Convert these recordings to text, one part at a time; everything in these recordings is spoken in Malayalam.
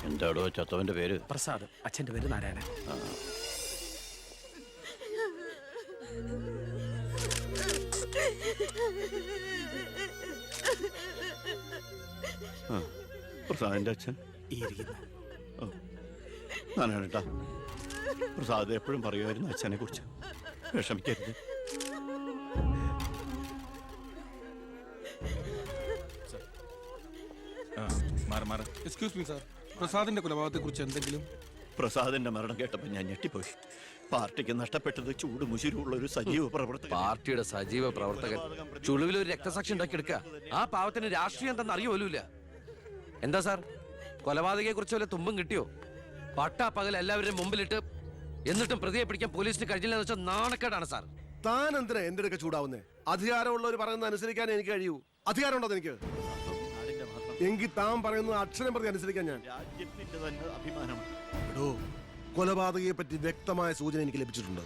എന്താടോ ചത്തവന്റെ പേര്? പ്രസാദ്. അച്ഛന്റെ പേര് നാരായണൻ. പ്രസാദിന്റെ അച്ഛൻ നാരായണേട്ടാ, പ്രസാദ് എപ്പോഴും പറയുമായിരുന്നു അച്ഛനെ കുറിച്ച്. വിഷമിക്കരുത്. എക്സ്ക്യൂസ് മീ സാർ, പ്രസാദിന്റെ കൊലപാതകത്തെ കുറിച്ച് എന്തെങ്കിലും? പ്രസാദിന്റെ മരണം കേട്ടപ്പോൾ ഞാൻ ഞെട്ടിപ്പോയി. പാർട്ടിക്ക് നഷ്ടപ്പെട്ടത് ചൂട് മുശിരുള്ള ഒരു സജീവ പ്രവർത്തകൻ. പാർട്ടിയുടെ സജീവ പ്രവർത്തകൻ ചുളുവിൽ ഒരു രക്തസാക്ഷി ഉണ്ടാക്കിയെടുക്കുക. ആ പാവത്തിന് രാഷ്ട്രീയം എന്താണെന്ന് അറിയുമല്ല. എന്താ സാർ, കൊലപാതകയെ കുറിച്ച് വല്ല തുമ്പും കിട്ടിയോ? പട്ടാ പകൽ എല്ലാവരുടെയും മുമ്പിലിട്ട് എന്നിട്ടും പ്രതിയെ പിടിക്കാൻ പോലീസിന് കഴിഞ്ഞില്ലെന്ന് വെച്ചാൽ നാണക്കേടാണ് സാർ. താൻ എന്തിനാ എന്റെ അടുക്ക ചൂടാവുന്നേ? അധികാരമുള്ളവർ പറയുന്നത് അനുസരിക്കാൻ എനിക്ക് കഴിയൂ. അധികാരമുണ്ടോ എനിക്ക്? എങ്കിൽ താൻ പറയുന്നത് അക്ഷരം പ്രതി അനുസരിക്കാൻ ഞാൻ. രാജ്യത്തിന്റെ തന്നെ അഭിമാനമാണ്. എടോ, കൊലപാതകയെ പറ്റി വ്യക്തമായ സൂചന എനിക്ക് ലഭിച്ചിട്ടുണ്ട്.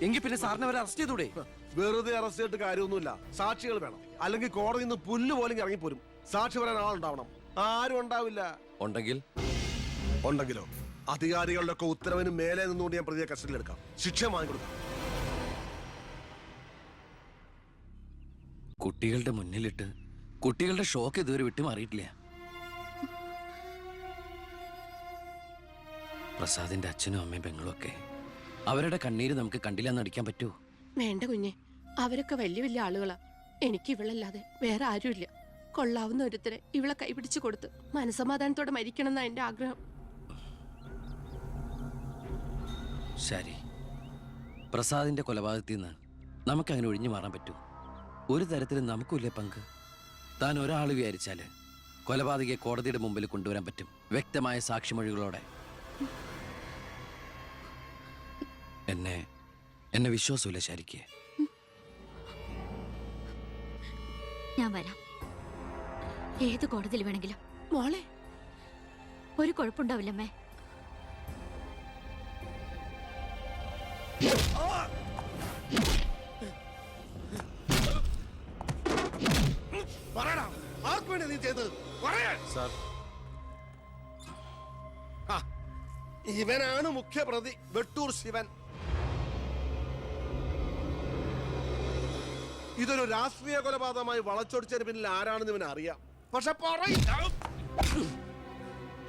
എങ്കിൽ പിന്നെ സാറിനെ അവരെ അറസ്റ്റ് ചെയ്തൂടെ? വെറുതെ അറസ്റ്റ് ചെയ്തിട്ട് കാര്യമൊന്നുമില്ല. സാക്ഷികൾ വേണം. അല്ലെങ്കിൽ കോടതിയിൽ നിന്ന് പുല്ല് പോലും ഇറങ്ങിപ്പോരും. സാക്ഷി പറയാൻ ആളുണ്ടാവണം. ആരും ഉണ്ടാവില്ല. ഉണ്ടെങ്കിലോ അധികാരികളുടെ ഒക്കെ ഉത്തരവിന് മേലെ നിന്നുകൊണ്ട് ഞാൻ പ്രതിയെ കസ്റ്റഡിയിലെടുക്കാം. ശിക്ഷ വാങ്ങിക്കൊടുക്കാം. കുട്ടികളുടെ മുന്നിലിട്ട് കുട്ടികളുടെ ഷോക്ക് ഇതുവരെ വിട്ടുമാറിയിട്ടില്ല. പ്രസാദിന്റെ അച്ഛനും അമ്മയും പെങ്ങളും ഒക്കെ അവരുടെ കണ്ണീര് നമുക്ക് കണ്ടില്ലെന്ന് അടിക്കാൻ പറ്റുമോ? വേണ്ട കുഞ്ഞെ, അവരൊക്കെ വലിയ വലിയ ആളുകളാ. എനിക്ക് ഇവളല്ലാതെ വേറെ ആരുമില്ല. കൊള്ളാവുന്ന ഒരുത്തരെ ഇവളെ കൈപിടിച്ചു കൊടുത്ത് മനസമാധാനത്തോടെ മരിക്കണം എന്നാ എന്റെ ആഗ്രഹം. ശരി, പ്രസാദിന്റെ കൊലപാതകത്തിൽ നിന്ന് നമുക്കങ്ങനെ ഒഴിഞ്ഞു മാറാൻ പറ്റൂ? ഒരു തരത്തിലും നമുക്കില്ലേ പങ്ക്? താൻ ഒരാൾ വിചാരിച്ചാല് കൊലപാതകയെ കോടതിയുടെ മുമ്പിൽ കൊണ്ടുവരാൻ പറ്റും, വ്യക്തമായ സാക്ഷിമൊഴികളോടെ. എന്നെ വിശ്വാസമില്ല ശരിക്ക്. ഞാൻ വരാം. ഏത് കോടതിയിൽ വേണമെങ്കിലും. മോളെ, ഒരു കുഴപ്പമുണ്ടാവില്ലമ്മേ. ഇവനാണ് മുഖ്യപ്രതി, വെട്ടൂർ ശിവൻ. ഇതൊരു രാഷ്ട്രീയ കൊലപാതകമായി വളച്ചൊടിച്ചതിന് പിന്നിൽ ആരാണെന്ന് ഇവന് അറിയാം. പക്ഷെ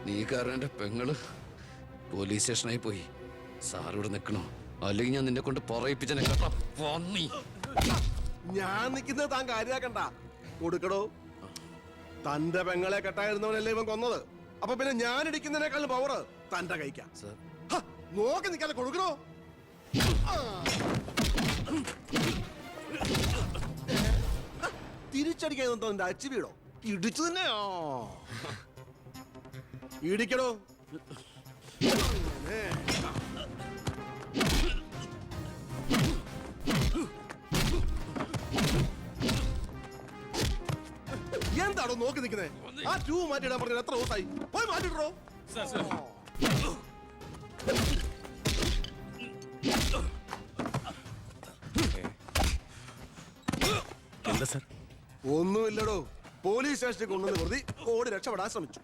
നീ കാരണം എന്റെ പെങ്ങള് പോലീസ് സ്റ്റേഷനായി പോയി. സാറിവിടെ നിൽക്കണോ? അല്ലെങ്കിൽ ഞാൻ നിന്നെ കൊണ്ട് പറയിപ്പിച്ചെന്നെ കേട്ടോ. ഞാൻ നിൽക്കുന്നത് താൻ കാര്യാക്കണ്ട. കൊടുക്കടോ. തന്റെ പെങ്ങളെ കെട്ടായിരുന്നവനല്ലേ ഇവൻ കൊന്നത്. അപ്പൊ പിന്നെ ഞാൻ ഇടിക്കുന്നതിനേക്കാളും പവർ തന്റെ കഴിക്കാം. നോക്കി നിൽക്കാതെ കൊടുക്കണോ. തിരിച്ചടിക്കാൻ എന്റെ അച്ചു വീടോ? ഇടിച്ചു തന്നെയോ? ഇടിക്കടോ. എന്താണോ നോക്കി നിൽക്കുന്നത്? ആ ട്യൂബ് മാറ്റിയിടാൻ പറഞ്ഞത് എത്ര ദിവസമായി? പോയി മാറ്റിട്ടോ. ഒന്നുമില്ലടോ. പോലീസ് സ്റ്റേഷനിൽ കൊണ്ടുവന്ന് പ്രതി ഓടി രക്ഷപ്പെടാൻ ശ്രമിച്ചു.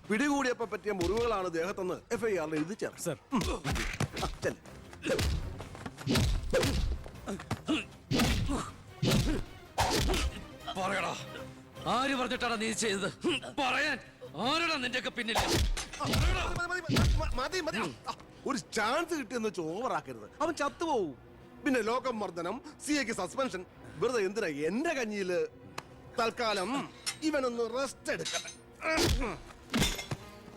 പിടികൂടിയപ്പോ പറ്റിയ മുറിവുകളാണ് ദേഹത്തെന്ന് FIR എഴുതി ചേർത്ത്. പറയടാ, ആര് പറഞ്ഞിട്ടാണ് നീ ചെയ്തത്? പറയാൻ ആരാടാ നിന്റെയൊക്കെ പിന്നിൽ? ഒരു ചാൻസ് കിട്ടിയെന്ന് ചോവറാക്കരുത്. അവൻ ചത്തുപോവും. പിന്നെ ലോകം മർദ്ദനം, CAക്ക് സസ്പെൻഷൻ. വെറുതെ എന്തിനാ എന്റെ കഞ്ഞിയില്? തൽക്കാലം ഇവനൊന്ന് റെസ്റ്റ് എടുക്കട്ടെ.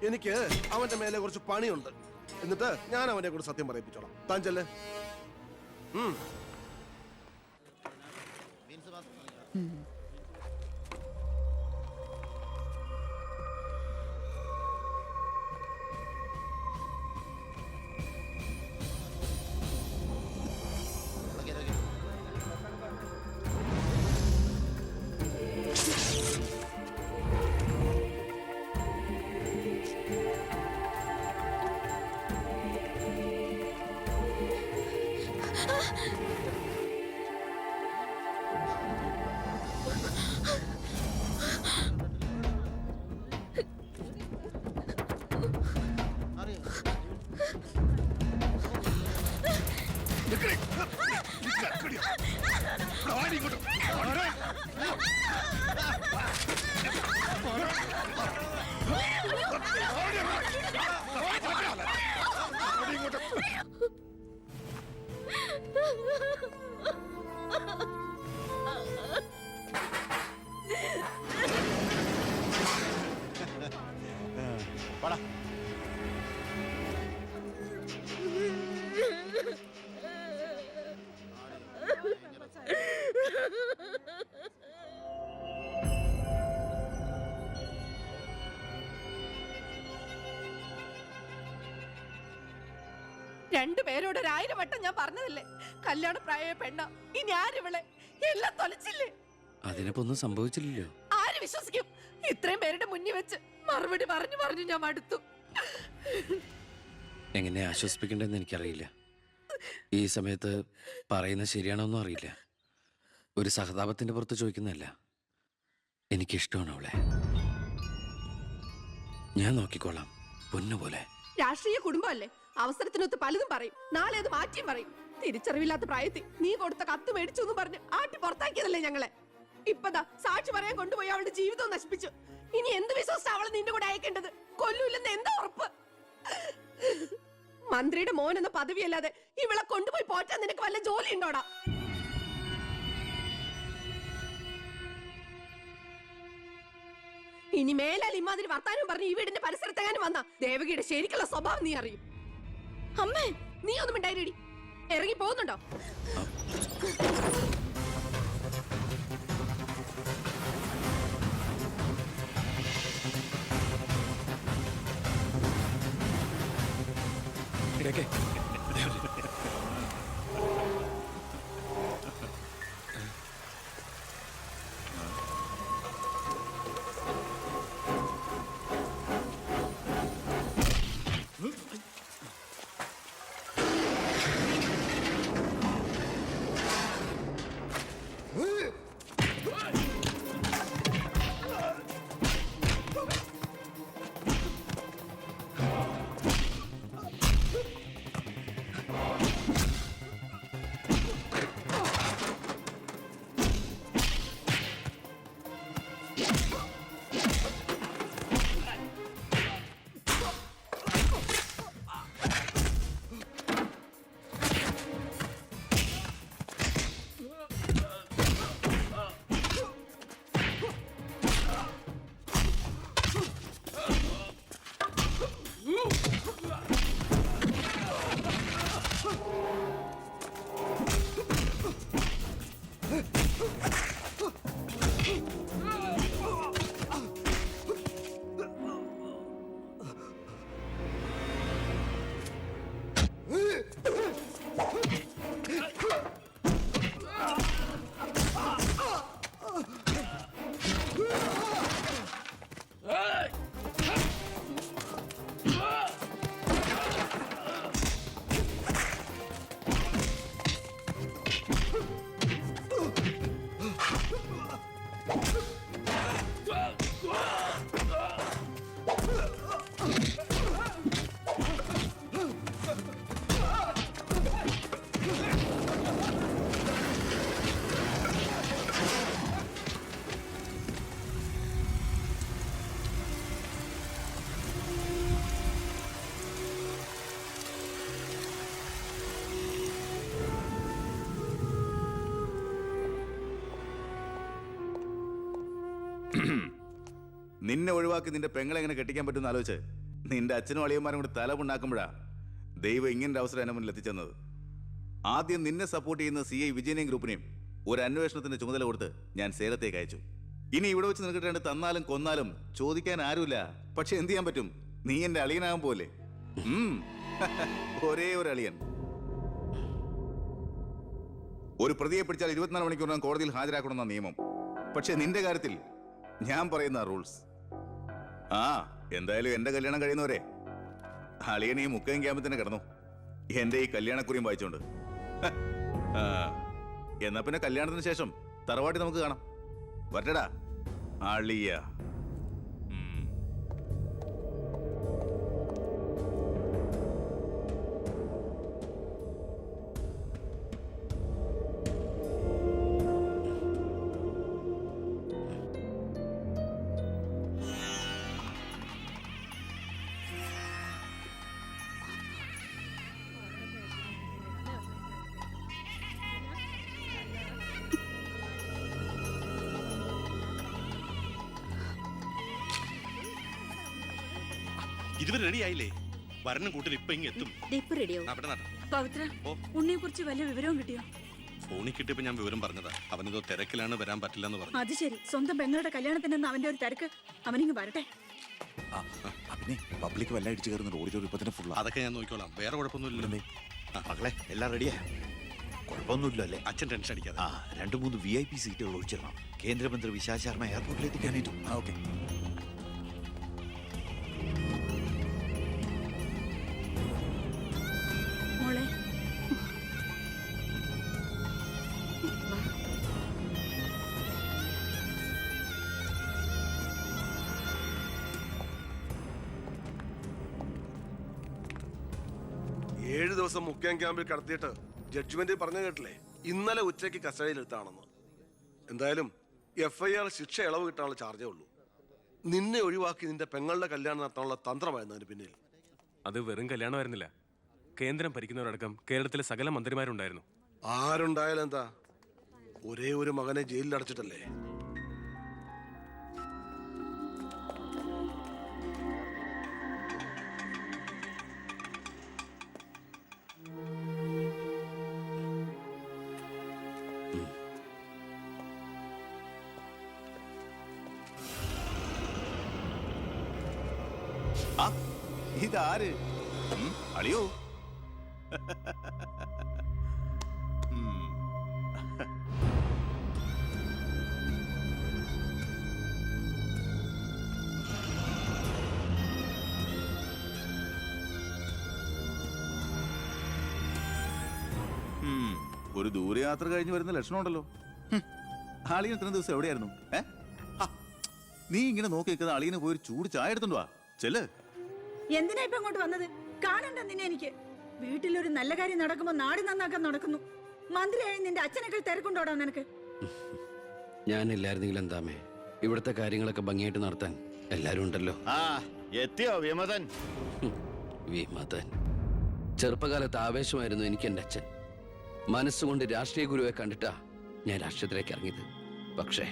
എനിക്ക് അവന്റെ മേലെ കുറച്ച് പണിയുണ്ട്. എന്നിട്ട് ഞാൻ അവനെ കൂടെ സത്യം പറയിപ്പിച്ചോളാം. താൻ ചെല്ലേ. രണ്ടുപേരോട് 1000 വട്ടം ഞാൻ പറഞ്ഞതല്ലേ, കല്യാണ പ്രായ പെണ്ണ. ഇനി ആരിവളെ എല്ലാം തൊലച്ചില്ലേ? അതിനിപ്പോ ഒന്നും സംഭവിച്ചില്ലല്ലോ. ആര് വിശ്വസിക്കും? ഇത്രയും പേരുടെ മുന്നിൽ വെച്ച് മറുപടി പറഞ്ഞു പറഞ്ഞു ഞാൻ മടുത്തു. എങ്ങനെ ആശ്വസിപ്പിക്കണ്ടെന്ന് എനിക്കറിയില്ല. ഈ സമയത്ത് പറയുന്നത് ശരിയാണോന്നും അറിയില്ല. ഒരു സഹതാപത്തിന്റെ പുറത്ത് ചോദിക്കുന്നതല്ല. എനിക്കിഷ്ടമാണ് അവളെ. ഞാൻ നോക്കിക്കോളാം, പൊന്നുപോലെ. രാഷ്ട്രീയ കുടുംബമല്ലേ, അവസരത്തിനൊത്ത് പലതും പറയും, നാളെ അത് മാറ്റിയും പറയും. തിരിച്ചറിവില്ലാത്ത പ്രായത്തിൽ നീ കൊടുത്ത കത്ത് മേടിച്ചു എന്ന് പറഞ്ഞ് ആട്ടി പുറത്താക്കിയതല്ലേ ഞങ്ങളെ. ഇപ്പതാ സാക്ഷി പറയാൻ കൊണ്ടുപോയി അവളുടെ ജീവിതവും നശിപ്പിച്ചു. ഇനി എന്ത് വിശ്വസിച്ച അവളെ നിന്റെ കൂടെ അയക്കേണ്ടത്? കൊല്ലൂല്ലെന്ന് എന്താ ഉറപ്പ്? മന്ത്രിയുടെ മോൻ എന്ന പദവിയല്ലാതെ ഇവളെ കൊണ്ടുപോയി പോറ്റാൻ നിനക്ക് വല്ല ജോലി ഉണ്ടോടാ? ഇനി മേലാൽ ഇമാതിരി വർത്താനം പറഞ്ഞ് ഈ വീടിന്റെ പരിസരത്തെങ്ങാനും വന്ന ദേവകിയുടെ ശരിക്കുള്ള സ്വഭാവം നീ അറിയും. അമ്മേ, നീ ഒന്നും ഉണ്ടായിരടി. ഇറങ്ങി പോകുന്നുണ്ടോ? ഇടയ്ക്ക് നിന്നെ ഒഴിവാക്കി നിന്റെ പെങ്ങളെ എങ്ങനെ കെട്ടിക്കാൻ പറ്റുമെന്ന് ആലോചിച്ച് നിന്റെ അച്ഛനും അളിയന്മാരും കൂടി തലമുണ്ടാക്കുമ്പോഴാ ദൈവം ഇങ്ങനൊരു അവസരം എന്നെ മുന്നിൽ എത്തിച്ചെന്നത്. ആദ്യം നിന്നെ സപ്പോർട്ട് ചെയ്യുന്ന CI വിജയനെയും ഗ്രൂപ്പിനെയും ഒരു അന്വേഷണത്തിന്റെ ചുമതല കൊടുത്ത് ഞാൻ സേലത്തേക്ക് അയച്ചു. ഇനി ഇവിടെ വെച്ച് നിൽക്കിട്ടേണ്ട തന്നാലും കൊന്നാലും ചോദിക്കാൻ ആരുമില്ല. പക്ഷെ എന്ത് ചെയ്യാൻ പറ്റും? നീ എന്റെ അളിയനാകാൻ പോലെ. ഒരേ ഒരു അളിയൻ. ഒരു പ്രതിയെ പിടിച്ചാൽ 24 മണിക്കൂറിനകം കോടതിയിൽ ഹാജരാക്കണമെന്ന നിയമം. പക്ഷെ നിന്റെ കാര്യത്തിൽ ഞാൻ പറയുന്ന റൂൾസ്. എന്തായാലും എന്റെ കല്യാണം കഴിയുന്നവരെ അളിയൻ ഈ മുക്കയും ക്യാമ്പിൽ തന്നെ കിടന്നു, എന്റെ ഈ കല്യാണക്കുറിയും വായിച്ചോണ്ട്. ആ, എന്നാ പിന്നെ കല്യാണത്തിന് ശേഷം തറവാട്ടി നമുക്ക് കാണാം. വരട്ടടാ ആളിയ. ഇതുവരെ റെഡി ആയില്ലേ? വരണം കൂട്ടിൽ ഇപ്പൊ ഇങ്ങ് എത്തും. ഇപ്പൊ റെഡിയാവും. അവിടെ നടാ. പവിത്ര, ഉണ്ണിയെ കുറിച്ച് വല്ല വിവരവും കിട്ടിയോ? ഫോണിൽ കിട്ടിയപ്പോ ഞാൻ വിവരം പറഞ്ഞതാ. അവനിതോ തിരക്കിലാണ്, വരാൻ പറ്റില്ലെന്ന് പറഞ്ഞു. അത് ശരി. സ്വന്തം പെങ്ങളുടെ കല്യാണത്തിനെന്ന് അവന്റെ ഒരു തിരക്ക്. അവനിങ്ങ് വരട്ടെ. പിന്നെ പബ്ലിക് വല്ല അടിച്ചു കയറുന്ന ഓഡിറ്റോറിയം ഇപ്പൊ തന്നെ ഫുള്ളാ. അതൊക്കെ ഞാൻ നോക്കിക്കോളാം, വേറെ കുഴപ്പമൊന്നുമില്ലല്ലേ. മകളെ എല്ലാം റെഡിയാ, കുഴപ്പമൊന്നുമില്ലോ അല്ലേ? അച്ഛൻ ടെൻഷൻ അടിക്കാതെ. 2-3 VIP സീറ്റുകൾ ഒഴിച്ചിടണം. കേന്ദ്രമന്ത്രി വിശാൽ ശർമ്മ എയർപോർട്ടിൽ എത്തിക്കാനായിട്ടും. ഓക്കെ. മോളെ, ഏഴ് ദിവസം മുഖ്യം ക്യാമ്പിൽ കടത്തിയിട്ട് ജഡ്ജ്മെന്റ് പറഞ്ഞു കേട്ടില്ലേ, ഇന്നലെ ഉച്ചയ്ക്ക് കസ്റ്റഡിയിലെടുത്താണെന്ന്. എന്തായാലും FIR ശിക്ഷ ഇളവ് കിട്ടാനുള്ള ചാർജേ ഉള്ളൂ. നിന്നെ ഒഴിവാക്കി നിന്റെ പെങ്ങളുടെ കല്യാണം നടത്താനുള്ള തന്ത്രമായിരുന്നു അതിന് പിന്നിൽ. അത് വെറും കല്യാണമായിരുന്നില്ല. കേന്ദ്രം ഭരിക്കുന്നവരടക്കം കേരളത്തിലെ സകല മന്ത്രിമാരുണ്ടായിരുന്നു. ആരുണ്ടായാലും എന്താ, ഒരേ ഒരു മകനെ ജയിലിൽ അടച്ചിട്ടല്ലേ. ഇതാര്? അളിയോ? ഒരു ദൂരയാത്ര കഴിഞ്ഞ് വരുന്ന ലക്ഷണമുണ്ടല്ലോ. അളിയൻ ഇത്രയും ദിവസം എവിടെയായിരുന്നു? നീ ഇങ്ങനെ നോക്കി നിൽക്കുന്ന അളിയന് പോയി ഒരു ചൂട് ചായ എടുത്തോണ്ട് വാ. ചെല്ല്. എന്തിനാ ഇപ്പൊ അങ്ങോട്ട് വന്നത്? കാണണ്ട നിന്നെ എനിക്ക്. വീട്ടിലൊരു നല്ല കാര്യം നടക്കുമ്പോ നാട് നന്നാക്കാൻ നടക്കുന്നു. മന്ത്രിയായി നിന്റെ അച്ഛനേക്കാൾ തിരക്കുണ്ടോടാ നിനക്ക്? ഞാനില്ലായിരുന്നെങ്കിൽ എന്താമേ, ഇവിടുത്തെ കാര്യങ്ങളൊക്കെ ഭംഗിയായിട്ട് നടത്താൻ എല്ലാരും ഉണ്ടല്ലോ. എത്തിയോ വിമതൻ? വിമതൻ. ചെറുപ്പകാലത്ത് ആവേശമായിരുന്നു എനിക്ക് എൻ്റെ അച്ഛൻ. മനസ്സുകൊണ്ട് രാഷ്ട്രീയ ഗുരുവെ കണ്ടിട്ടാ ഞാൻ രാഷ്ട്രീയത്തിലേക്ക് ഇറങ്ങിയത്. പക്ഷേ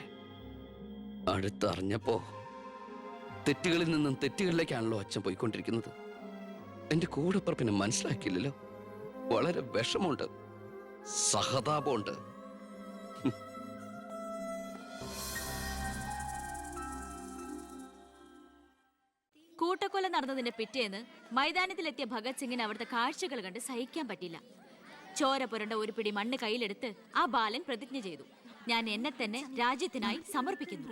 അടുത്തറിഞ്ഞപ്പോ തെറ്റുകളിൽ നിന്നും തെറ്റുകളിലേക്കാണല്ലോ അച്ഛൻ പോയിക്കൊണ്ടിരിക്കുന്നത്. എന്റെ കൂടെപ്പുറപ്പിനെ മനസ്സിലാക്കിയില്ലല്ലോ. വളരെ വിഷമമുണ്ട്, സഹതാപമുണ്ട്. കൂട്ടക്കൊല നടന്നതിന്റെ പിറ്റേന്ന് മൈതാനത്തിലെത്തിയ ഭഗത് സിംഗിന് അവിടുത്തെ കാഴ്ചകൾ കണ്ട് സഹിക്കാൻ പറ്റില്ല. ചോര പുരണ്ട ഒരു പിടി മണ്ണ് കയ്യിലെടുത്ത് ആ ബാലൻ പ്രതിജ്ഞ ചെയ്തു, ഞാൻ എന്നെ തന്നെ രാജ്യത്തിനായി സമർപ്പിക്കുന്നു.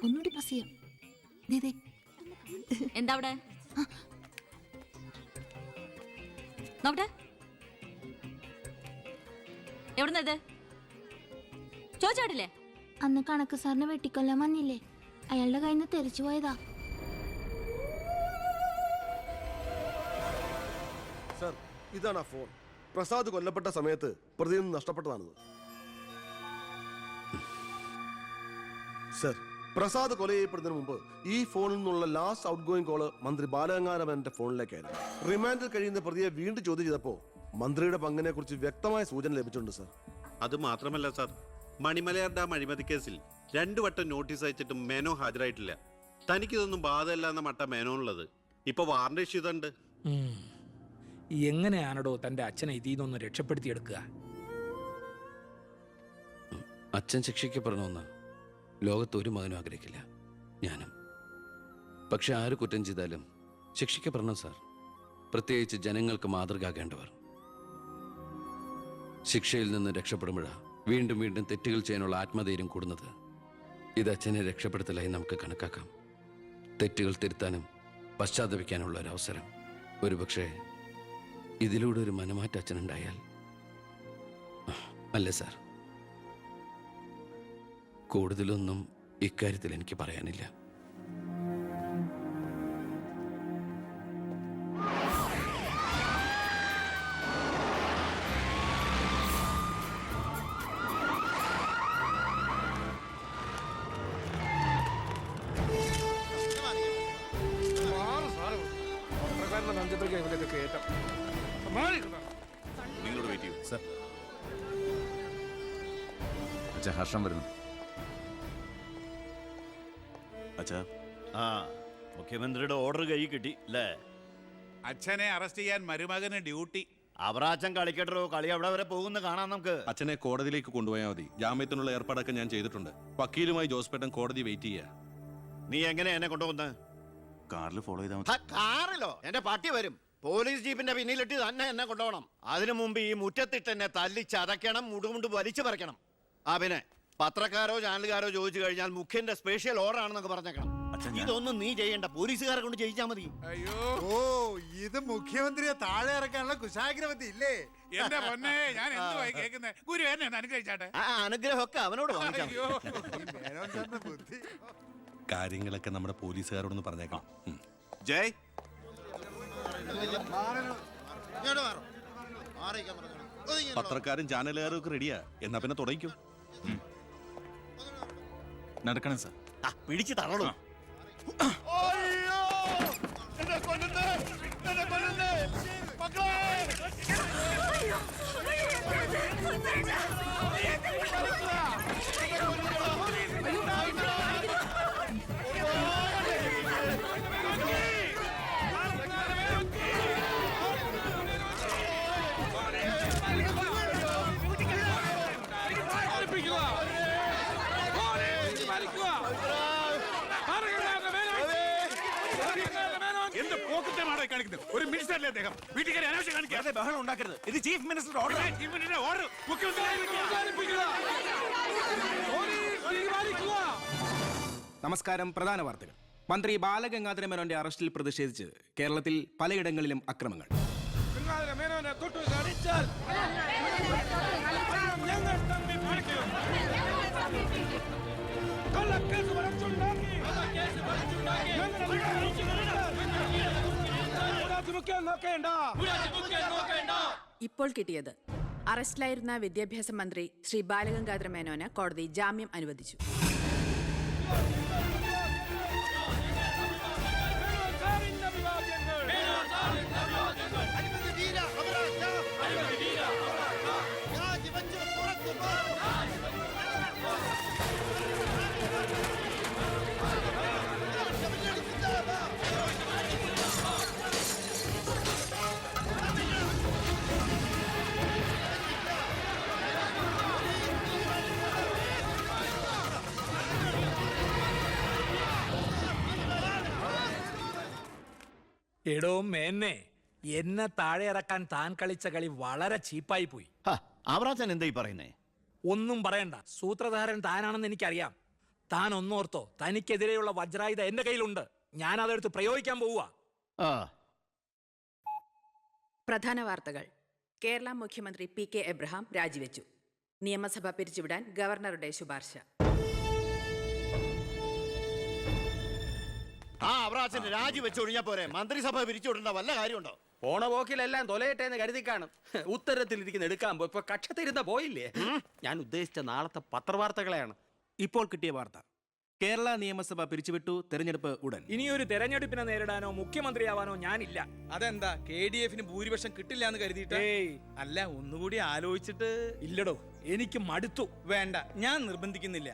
ഒന്നുകൂടി പ്രസ് ചെയ്യാം. എന്താ അവിടെ നോക്കട്ടെ, എവിടുന്നത് ചോദിച്ചാടില്ലേ? അന്ന് കണക്ക് സാറിനെ വെട്ടിക്കൊല്ലാൻ വന്നില്ലേ, അയാളുടെ കയ്യിൽ നിന്ന് തെറിച്ചു പോയതാ. സർ, ഇതാണ് ആ ഫോൺ. പ്രസാദ് കൊല്ലപ്പെട്ട സമയത്ത് പ്രതിയിൽ നിന്ന് നഷ്ടപ്പെട്ടതാണിത്. സർ, പ്രസാദ് കൊല ചെയ്യപ്പെടുന്നതിന് മുമ്പ് ഈ ഫോണിൽ നിന്നുള്ള ലാസ്റ്റ് ഔട്ട് ഗോയിങ് കോള് മന്ത്രി ബാലഗംഗാധരന്റെ ഫോണിലേക്കായിരുന്നു. റിമാൻഡിൽ കഴിയുന്ന പ്രതിയെ വീണ്ടും ചോദ്യം ചെയ്തപ്പോ മന്ത്രിയുടെ പങ്കിനെ കുറിച്ച് വ്യക്തമായ സൂചന ലഭിച്ചിട്ടുണ്ട് സർ. അത് മാത്രമല്ല സാർ, മണിമലയാർ ഡാം അഴിമതി കേസിൽ 2 വട്ടം നോട്ടീസ് അയച്ചിട്ടും മേനോ ഹാജരായിട്ടില്ല. തനിക്കിതൊന്നും ബാധമല്ല എന്ന മട്ട മേനോനുള്ളത്. ഇപ്പൊ വാറണ്ട് ഇഷ്യൂ ചെയ്തിട്ടുണ്ട്. എങ്ങനെയാണോ തന്റെ അച്ഛനെ ഇതിൽ നിന്നൊന്ന് രക്ഷപ്പെടുത്തിയെടുക്കുക? അച്ഛൻ ശിക്ഷിക്കപ്പെടണമെന്ന് ലോകത്ത് ഒരു മകനും ആഗ്രഹിക്കില്ല, ഞാനും. പക്ഷെ ആര് കുറ്റം ചെയ്താലും ശിക്ഷിക്കപ്പെടണം സാർ, പ്രത്യേകിച്ച് ജനങ്ങൾക്ക് മാതൃകയാകേണ്ടവർ. ശിക്ഷയിൽ നിന്ന് രക്ഷപ്പെടുമ്പോഴാണ് വീണ്ടും വീണ്ടും തെറ്റുകൾ ചെയ്യാനുള്ള ആത്മധൈര്യം കൂടുന്നത്. ഇത് അച്ഛനെ രക്ഷപ്പെടുത്തലായി നമുക്ക് കണക്കാക്കാം. തെറ്റുകൾ തിരുത്താനും പശ്ചാത്തപിക്കാനുള്ള ഒരു അവസരം. ഒരുപക്ഷെ ഇതിലൂടെ ഒരു മനമാറ്റ അച്ഛനുണ്ടായാൽ അല്ല സാർ, കൂടുതലൊന്നും ഇക്കാര്യത്തിൽ എനിക്ക് പറയാനില്ല. നിങ്ങളോട് വെയിറ്റ് ചെയ്യൂ സർ. അച്ഛാ, ഹർഷം വരുന്നു. അച്ഛാ, ആ മുഖ്യമന്ത്രിയുടെ ഓർഡർ കൈ കിട്ടി അല്ലേ? അച്ഛനെ അറസ്റ്റ് ചെയ്യാൻ മരുമകന് ഡ്യൂട്ടി. അവറാച്ചൻ കളിക്കട്ടോ, കളി അവിടെ വരെ പോകുന്ന കാണാം നമുക്ക്. അച്ഛനെ കോടതിയിലേക്ക് കൊണ്ടുപോയാൽ മതി. ജാമ്യത്തിനുള്ള ഏർപ്പാടൊക്കെ ഞാൻ ചെയ്തിട്ടുണ്ട്. വക്കീലുമായി ജോസ്പേട്ടൻ കോടതി വെയിറ്റ് ചെയ്യുക. നീ എങ്ങനെ എന്നെ കൊണ്ടുപോകുന്നത്? കാറിൽ ഫോളോ ചെയ്താൽ മതി. കാറിലോ? എന്റെ പട്ടി വരും. പോലീസ് ജീപ്പിന്റെ പിന്നിലിട്ട് തന്നെ എന്നെ കൊണ്ടുപോകണം. അതിനു മുമ്പ് ഈ മുറ്റത്തിട്ട് എന്നെ തല്ലി ചതയ്ക്കണം, മുടുമുണ്ട് വലിച്ചു പറിക്കണം. ആ പിന്നെ പത്രക്കാരോ ചാനലുകാരോ ചോദിച്ചു കഴിഞ്ഞാൽ മുഖ്യന്റെ സ്പെഷ്യൽ ഓർഡർ ആണെന്നൊക്കെ പറഞ്ഞേക്കണം. ഇതൊന്നും നീ ചെയ്യണ്ട, പോലീസുകാരെ കൊണ്ട് ചെയ്യിച്ചാൽ മതി. അയ്യോ, ഓ, ഇത് മുഖ്യമന്ത്രിയെ താഴെ ഇറക്കാനുള്ള കുശാഗ്രവതി ഇല്ലേ? എന്റെ പൊന്നെ, ഞാൻ എന്തുവായി കേൾക്കുന്നത്? ഗുരു എന്നെ ഒന്ന് അനുഗ്രഹിച്ചാട്ടെ. അനുഗ്രഹമൊക്കെ അവനോട് വാങ്ങിച്ചാൽ ബുദ്ധി. കാര്യങ്ങളൊക്കെ നമ്മുടെ പോലീസുകാരോടൊന്ന് പറഞ്ഞേക്കാം. ജയ്, പത്രക്കാരും ചാനലുകാരും ഒക്കെ റെഡിയാ. എന്നാ പിന്നെ തുടങ്ങിക്കും. നടക്കണം സാർ. പിടിച്ച് തള്ളണോ? ഒരു മിനിസ്റ്റർ അദ്ദേഹം വീട്ടിൽ അനാവശ്യം കാണിക്കാതെ ബഹളം ഉണ്ടാക്കരുത്. ഇത് ചീഫ് മിനിസ്റ്ററുടെ ഓർഡർ. ചീഫ് മിനിസ്റ്ററുടെ ഓർഡർ നമസ്കാരം. പ്രധാന വാർത്തകൾ. മന്ത്രി ബാലഗംഗാധര മേനോന്റെ അറസ്റ്റിൽ പ്രതിഷേധിച്ച് കേരളത്തിൽ പലയിടങ്ങളിലും അക്രമങ്ങൾ. ഇപ്പോൾ കിട്ടിയത് അറസ്റ്റിലായിരുന്ന വിദ്യാഭ്യാസ മന്ത്രി ശ്രീ ബാലഗംഗാധര മേനോന് കോടതി ജാമ്യം അനുവദിച്ചു. എടോ മേന്നെ, എന്നെ താഴെ ഇറക്കാൻ താൻ കളിച്ച കളി വളരെ ചീപ്പായി പോയി. അവറാച്ചൻ എന്തായി പറയുന്നേ? ഒന്നും പറയണ്ട, സൂത്രധാരൻ താനാണെന്ന് എനിക്കറിയാം. താൻ ഒന്നോർത്തോ, തനിക്കെതിരെയുള്ള വജ്രായുധ എന്റെ കയ്യിലുണ്ട്. ഞാൻ അതെടുത്ത് പ്രയോഗിക്കാൻ പോവുക. പ്രധാന വാർത്തകൾ. കേരള മുഖ്യമന്ത്രി PK എബ്രഹാം രാജിവെച്ചു. നിയമസഭ പിരിച്ചുവിടാൻ ഗവർണറുടെ ശുപാർശ. അവറാച്ചൻ രാജിവെച്ചൊഴിഞ്ഞാ പോരെ? മന്ത്രിസഭ പിരിച്ചുവിടേണ്ട വല്ല കാര്യമുണ്ടോ? പോണ പോക്കിലെല്ലാം തൊലയട്ടെ എന്ന് കരുതി കാണും. ഉത്തരത്തിലിരിക്കുന്ന എടുക്കാൻ പോയി ഇപ്പൊ കക്ഷത്തിരുന്ന പോയില്ലേ? ഞാൻ ഉദ്ദേശിച്ച നാളത്തെ പത്രവാർത്തകളെയാണ്. ഇപ്പോൾ കിട്ടിയ വാർത്ത. കേരള നിയമസഭ പിരിച്ചുവിട്ടു, തെരഞ്ഞെടുപ്പ് ഉടൻ. ഇനിയൊരു തെരഞ്ഞെടുപ്പിനെ നേരിടാനോ മുഖ്യമന്ത്രിയാവാനോ ഞാനില്ല. അതെന്താ? KDF ഭൂരിപക്ഷം കിട്ടില്ല എന്ന് കരുതിയിട്ട്? അല്ല, ഒന്നുകൂടി ആലോചിച്ചിട്ട്. ഇല്ലടോ, എനിക്ക് മടുത്തു. വേണ്ട, ഞാൻ നിർബന്ധിക്കുന്നില്ല.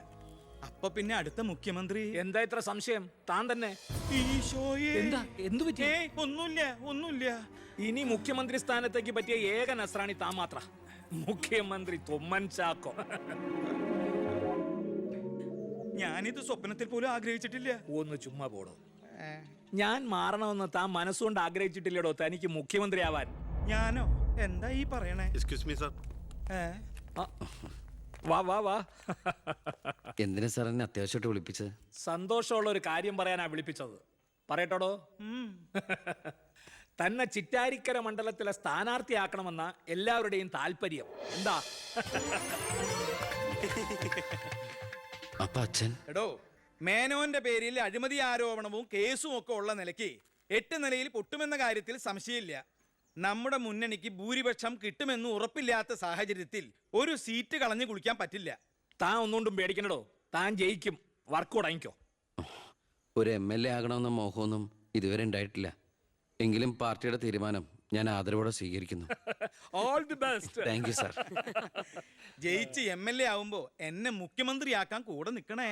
അപ്പൊ പിന്നെ അടുത്ത മുഖ്യമന്ത്രി എന്താ ഇത്ര സംശയം? താൻ തന്നെ. എന്താ? എന്തു പറ്റി? ഒന്നുമില്ല. ഇനി മുഖ്യമന്ത്രി സ്ഥാനത്തേക്ക് പറ്റിയ ഏക നസ്രാണി താൻ മാത്ര. മുഖ്യമന്ത്രി തൊമ്മൻ ചാക്കോ. ഞാനിത് സ്വപ്നത്തിൽ പോലും ആഗ്രഹിച്ചിട്ടില്ല. ഒന്ന് ചുമ്മാ പോടോ. ഞാൻ മാറണമെന്ന് താൻ മനസ്സുകൊണ്ട് ആഗ്രഹിച്ചിട്ടില്ലടോ തനിക്ക് മുഖ്യമന്ത്രി ആവാൻ. ഞാനോ? എന്താ ഈ പറയണേ? Excuse me sir. വാ വാ വാ. എന്തിനാ സാർ എന്നെ അത്യാവശ്യമായിട്ട് വിളിപ്പിച്ചത്? സന്തോഷമുള്ള ഒരു കാര്യം പറയാനാ വിളിപ്പിച്ചത്. പറയട്ടോടോ. തന്നെ ചിറ്റാരിക്കര മണ്ഡലത്തിലെ സ്ഥാനാർത്ഥിയാക്കണമെന്ന എല്ലാവരുടെയും താല്പര്യം. എന്താ? അപ്പൊ അച്ഛൻ എടോ, മേനോന്റെ പേരിൽ അഴിമതി ആരോപണവും കേസും ഒക്കെ ഉള്ള നിലയ്ക്ക് 8 നിലയിൽ പൊട്ടുമെന്ന കാര്യത്തിൽ സംശയമില്ല. നമ്മുടെ മുന്നണിക്ക് ഭൂരിപക്ഷം കിട്ടുമെന്ന് ഉറപ്പില്ലാത്ത സാഹചര്യത്തിൽ ഒരു സീറ്റ് കളഞ്ഞു കുളിക്കാൻ പറ്റില്ല. താൻ ഒന്നുകൊണ്ടും പേടിക്കണടോ, താൻ ജയിക്കും. വർക്ക് തുടങ്ങിക്കോ. ഒരു MLA ആകണമെന്ന മോഹമൊന്നും ഇതുവരെ ഉണ്ടായിട്ടില്ല. എങ്കിലും പാർട്ടിയുടെ തീരുമാനം ഞാൻ ആദരവോടെ സ്വീകരിക്കുന്നു. All the best. Thank you sir. ജയിച്ച് MLA ആവുമ്പോ എന്നെ മുഖ്യമന്ത്രിയാക്കാൻ കൂടെ നിൽക്കണേ.